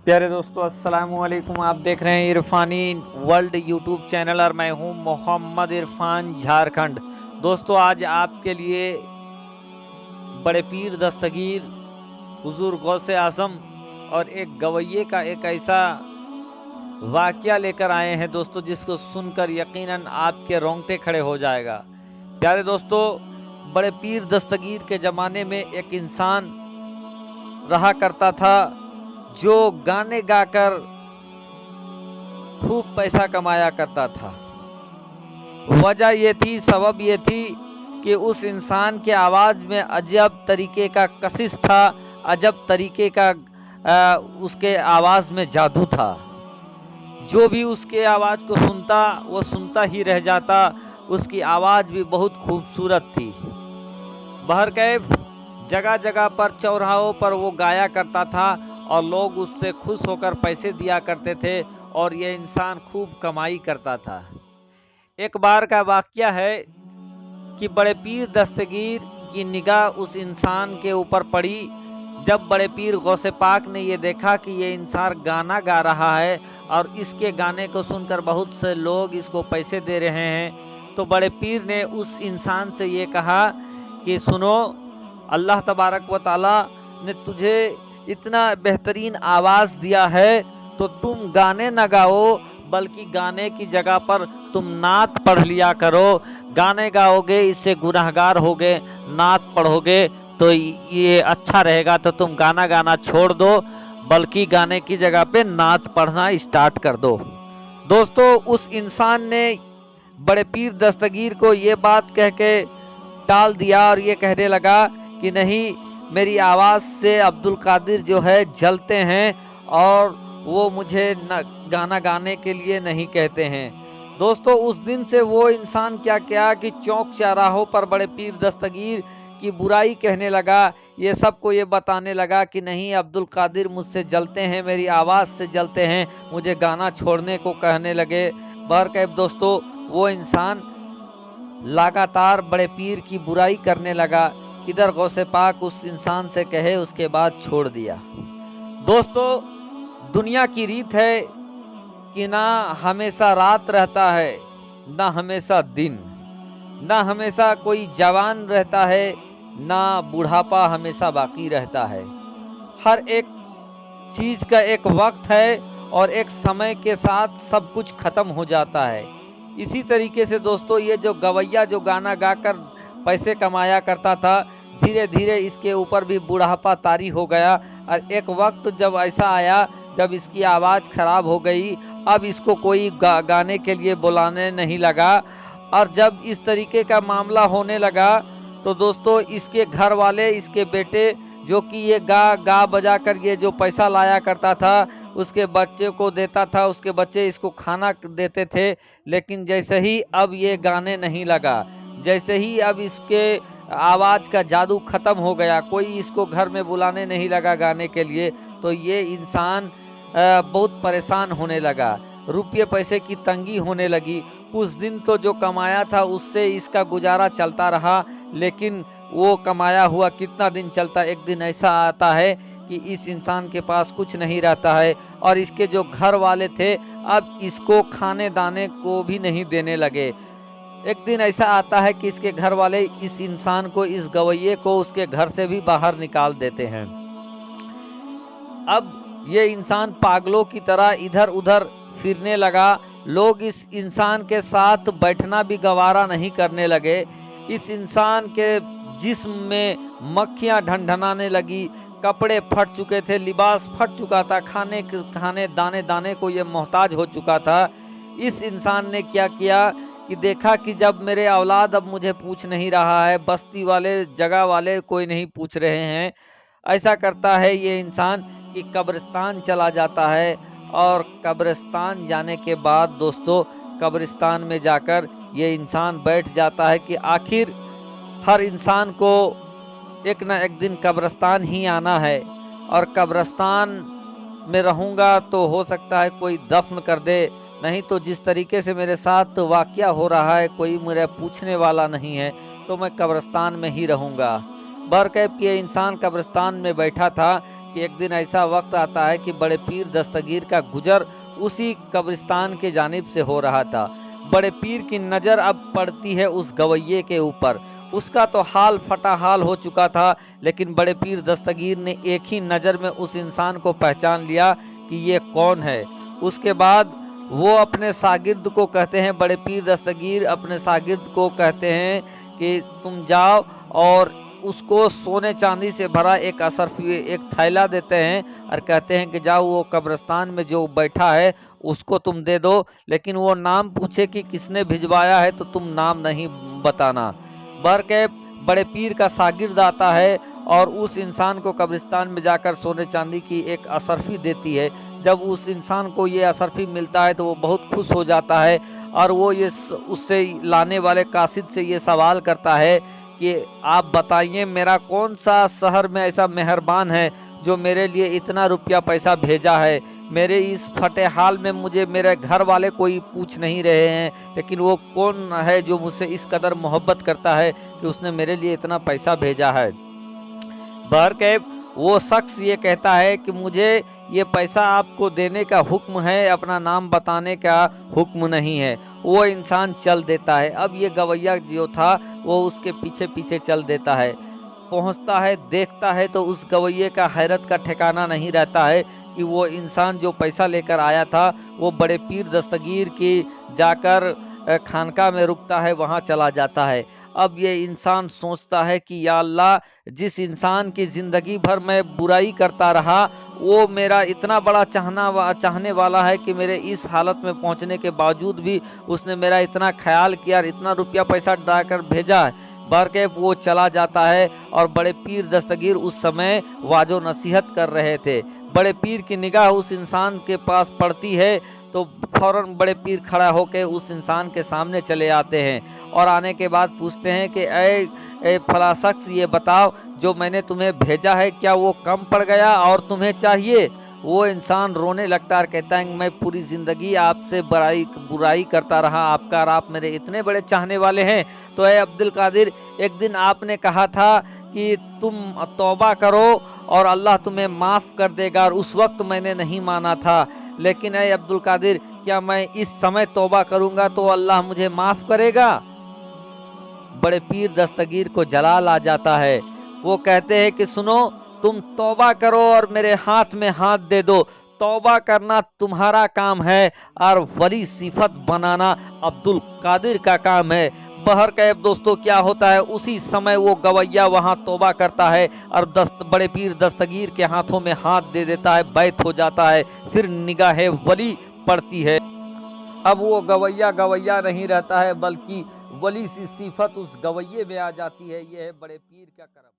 प्यारे दोस्तों, अस्सलाम वालेकुम। आप देख रहे हैं इरफानी वर्ल्ड यूट्यूब चैनल और मैं हूं मोहम्मद इरफान, झारखंड। दोस्तों, आज आपके लिए बड़े पीर दस्तगीर हुजूर गौसे आजम और एक गवैये का एक ऐसा वाकया लेकर आए हैं दोस्तों, जिसको सुनकर यकीनन आपके रोंगटे खड़े हो जाएगा। प्यारे दोस्तों, बड़े पीर दस्तगीर के ज़माने में एक इंसान रहा करता था जो गाने गाकर खूब पैसा कमाया करता था। वजह ये थी, सबब ये थी कि उस इंसान के आवाज़ में अजब तरीके का कशिश था, अजब तरीके का उसके आवाज़ में जादू था। जो भी उसके आवाज़ को सुनता वो सुनता ही रह जाता। उसकी आवाज़ भी बहुत खूबसूरत थी। बहरकैफ जगह जगह पर, चौराहों पर वो गाया करता था और लोग उससे खुश होकर पैसे दिया करते थे और ये इंसान खूब कमाई करता था। एक बार का वाकया है कि बड़े पीर दस्तगीर की निगाह उस इंसान के ऊपर पड़ी। जब बड़े पीर गौसे पाक ने ये देखा कि ये इंसान गाना गा रहा है और इसके गाने को सुनकर बहुत से लोग इसको पैसे दे रहे हैं, तो बड़े पीर ने उस इंसान से ये कहा कि सुनो, अल्लाह तबारक व ताला ने तुझे इतना बेहतरीन आवाज़ दिया है, तो तुम गाने न गाओ बल्कि गाने की जगह पर तुम नात पढ़ लिया करो। गाने गाओगे इससे गुनाहगार होगे, नात पढ़ोगे तो ये अच्छा रहेगा। तो तुम गाना गाना छोड़ दो, बल्कि गाने की जगह पे नात पढ़ना स्टार्ट कर दो। दोस्तों, उस इंसान ने बड़े पीर दस्तगीर को ये बात कह के टाल दिया और ये कहने लगा कि नहीं, मेरी आवाज़ से अब्दुल कादिर जो है जलते हैं और वो मुझे गाना गाने के लिए नहीं कहते हैं। दोस्तों, उस दिन से वो इंसान क्या किया कि चौक चौराहों पर बड़े पीर दस्तगीर की बुराई कहने लगा। ये सबको ये बताने लगा कि नहीं, अब्दुल कादिर मुझसे जलते हैं, मेरी आवाज़ से जलते हैं, मुझे गाना छोड़ने को कहने लगे। बहरकैफ दोस्तों, वो इंसान लगातार बड़े पीर की बुराई करने लगा। इधर गौसे पाक उस इंसान से कहे, उसके बाद छोड़ दिया। दोस्तों, दुनिया की रीत है कि ना हमेशा रात रहता है, ना हमेशा दिन, ना हमेशा कोई जवान रहता है, ना बुढ़ापा हमेशा बाकी रहता है। हर एक चीज़ का एक वक्त है और एक समय के साथ सब कुछ ख़त्म हो जाता है। इसी तरीके से दोस्तों, ये जो गवैया जो गाना गाकर पैसे कमाया करता था, धीरे धीरे इसके ऊपर भी बुढ़ापा तारी हो गया और एक वक्त जब ऐसा आया जब इसकी आवाज़ ख़राब हो गई। अब इसको कोई गाने के लिए बुलाने नहीं लगा। और जब इस तरीके का मामला होने लगा तो दोस्तों, इसके घर वाले, इसके बेटे, जो कि ये गा बजा कर ये जो पैसा लाया करता था उसके बच्चे को देता था, उसके बच्चे इसको खाना देते थे। लेकिन जैसे ही अब ये गाने नहीं लगा, जैसे ही अब इसके आवाज़ का जादू ख़त्म हो गया, कोई इसको घर में बुलाने नहीं लगा गाने के लिए, तो ये इंसान बहुत परेशान होने लगा। रुपये पैसे की तंगी होने लगी। कुछ दिन तो जो कमाया था उससे इसका गुजारा चलता रहा, लेकिन वो कमाया हुआ कितना दिन चलता। एक दिन ऐसा आता है कि इस इंसान के पास कुछ नहीं रहता है और इसके जो घर वाले थे अब इसको खाने दाने को भी नहीं देने लगे। एक दिन ऐसा आता है कि इसके घर वाले इस इंसान को, इस गवैये को उसके घर से भी बाहर निकाल देते हैं। अब ये इंसान पागलों की तरह इधर उधर फिरने लगा। लोग इस इंसान के साथ बैठना भी गवारा नहीं करने लगे। इस इंसान के जिस्म में मक्खियां ढनढनाने लगी, कपड़े फट चुके थे, लिबास फट चुका था, खाने दाने दाने को ये मोहताज हो चुका था। इस इंसान ने क्या किया कि देखा कि जब मेरे औलाद अब मुझे पूछ नहीं रहा है, बस्ती वाले, जगह वाले कोई नहीं पूछ रहे हैं, ऐसा करता है ये इंसान कि कब्रिस्तान चला जाता है। और कब्रिस्तान जाने के बाद दोस्तों, कब्रिस्तान में जाकर ये इंसान बैठ जाता है कि आखिर हर इंसान को एक ना एक दिन कब्रिस्तान ही आना है और कब्रिस्तान में रहूँगा तो हो सकता है कोई दफन कर दे, नहीं तो जिस तरीके से मेरे साथ वाक़या हो रहा है, कोई मेरा पूछने वाला नहीं है, तो मैं कब्रिस्तान में ही रहूँगा। बहरकैफ ये इंसान कब्रिस्तान में बैठा था कि एक दिन ऐसा वक्त आता है कि बड़े पीर दस्तगीर का गुजर उसी कब्रिस्तान के जानिब से हो रहा था। बड़े पीर की नज़र अब पड़ती है उस गवैये के ऊपर। उसका तो हाल फटा हाल हो चुका था, लेकिन बड़े पीर दस्तगीर ने एक ही नज़र में उस इंसान को पहचान लिया कि ये कौन है। उसके बाद वो अपने शागिर्द को कहते हैं, बड़े पीर दस्तगीर अपने शागिर्द को कहते हैं कि तुम जाओ और उसको सोने चांदी से भरा एक असरफी एक थैला देते हैं और कहते हैं कि जाओ वो कब्रिस्तान में जो बैठा है उसको तुम दे दो, लेकिन वो नाम पूछे कि किसने भिजवाया है तो तुम नाम नहीं बताना। बर के बड़े पीर का शागिर्द आता है और उस इंसान को कब्रिस्तान में जाकर सोने चांदी की एक असरफी देती है। जब उस इंसान को ये असरफी मिलता है तो वो बहुत खुश हो जाता है और वो ये उससे लाने वाले कासिद से ये सवाल करता है कि आप बताइए मेरा कौन सा शहर में ऐसा मेहरबान है जो मेरे लिए इतना रुपया पैसा भेजा है। मेरे इस फटे हाल में मुझे मेरे घर वाले कोई पूछ नहीं रहे हैं, लेकिन वो कौन है जो मुझसे इस कदर मोहब्बत करता है कि उसने मेरे लिए इतना पैसा भेजा है। बहरकैफ वो शख्स ये कहता है कि मुझे ये पैसा आपको देने का हुक्म है, अपना नाम बताने का हुक्म नहीं है। वो इंसान चल देता है। अब ये गवैया जो था वो उसके पीछे पीछे चल देता है। पहुंचता है, देखता है तो उस गवैये का हैरत का ठिकाना नहीं रहता है कि वो इंसान जो पैसा लेकर आया था वो बड़े पीर दस्तगीर की जाकर खानका में रुकता है, वहाँ चला जाता है। अब ये इंसान सोचता है कि या अल्लाह, जिस इंसान की ज़िंदगी भर मैं बुराई करता रहा वो मेरा इतना बड़ा चाहने वाला है कि मेरे इस हालत में पहुंचने के बावजूद भी उसने मेरा इतना ख्याल किया और इतना रुपया पैसा डालकर भेजा है। बहरकैफ वो चला जाता है और बड़े पीर दस्तगीर उस समय वाजो नसीहत कर रहे थे। बड़े पीर की निगाह उस इंसान के पास पड़ती है तो फौरन बड़े पीर खड़ा होकर उस इंसान के सामने चले आते हैं और आने के बाद पूछते हैं कि ए फला शख्स, ये बताओ जो मैंने तुम्हें भेजा है क्या वो कम पड़ गया और तुम्हें चाहिए? वो इंसान रोने लगता है, कहता है मैं पूरी ज़िंदगी आपसे बुराई करता रहा आपका, और आप मेरे इतने बड़े चाहने वाले हैं। तो ए अब्दुल कादिर, एक दिन आपने कहा था कि तुम तौबा करो और अल्लाह तुम्हें माफ़ कर देगा, और उस वक्त मैंने नहीं माना था। लेकिन ए अब्दुल कादिर, क्या मैं इस समय तौबा करूँगा तो अल्लाह मुझे माफ़ करेगा? बड़े पीर दस्तगीर को जलाल आ जाता है। वो कहते हैं कि सुनो, तुम तौबा करो और मेरे हाथ में हाथ दे दो। तौबा करना तुम्हारा काम है और वली सिफत बनाना अब्दुल कादिर का काम है। बहरकैफ दोस्तों, क्या होता है उसी समय वो गवैया वहां तौबा करता है और बड़े पीर दस्तगीर के हाथों में हाथ दे देता है, बैत हो जाता है। फिर निगाहे वली पड़ती है। अब वो गवैया नहीं रहता है, बल्कि वली सी सिफत उस गवैये में आ जाती है। यह है बड़े पीर का करम।